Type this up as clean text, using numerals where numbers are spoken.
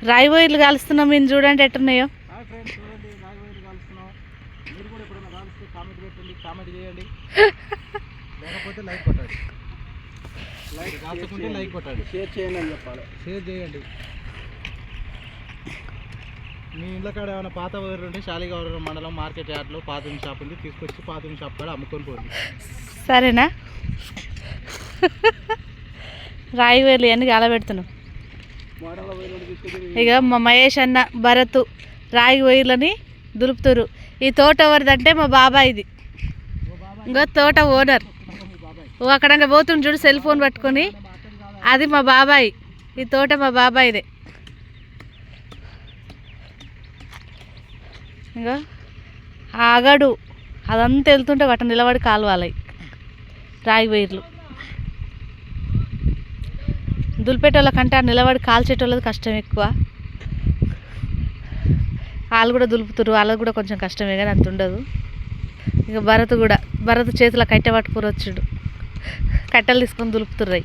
రాయి వైర్లు కాలుస్తున్నాం మేము, చూడండి ఎట్టున్నాయో. చూడండి రాయి వైర్లు కాలుస్తున్నాం. మీరు కూడా ఎప్పుడైనా కాలుస్తే కామెంట్ పెట్టండి, కామెంట్ చేయండి. లేకపోతే లైక్ కొట్టండి. లైక్ కాల్చుకుంటే లైక్ కొట్టండి. షేర్ చేయండి అని చెప్పాలి. షేర్ చేయండి. మీ ఇంట్లో కాడ ఏమైనా పాత వైర్లు ఉంటే శాలిగౌరవం మండలం మార్కెట్ యార్డ్లో పాతిం షాప్ ఉంది, తీసుకొచ్చి పాతిం షాప్ కాడ అమ్ముకొని పోండి. సరేనా? రాయి వైర్లు అన్నీ గాలబెడుతున్నాం. ఇక మా మహేష్ అన్న భరత్ రాయి వైర్లని దులుపుతురు. ఈ తోట ఎవరిదంటే మా బాబాయిది. ఇంకో తోట ఓనర్ అక్కడ పోతుండు చూడు సెల్ ఫోన్ పట్టుకొని, అది మా బాబాయ్. ఈ తోట మా బాబాయిదే. ఇంకా ఆగడు, అదంతా వెళ్తుంటే వాటి నిలబడి కాలువాలి రాయి వైర్లు. దులిపేటోళ్ళ కంటే నిలబడి కాల్చేటోళ్ళది కష్టం ఎక్కువ. వాళ్ళు కూడా దులుపుతురు, వాళ్ళది కూడా కొంచెం కష్టమే కానీ అంత ఉండదు. ఇక భరత్ చేతిలో కట్టె పట్టుకుని వచ్చాడు, కట్టెలు తీసుకొని దులుపుతుర్రాయి.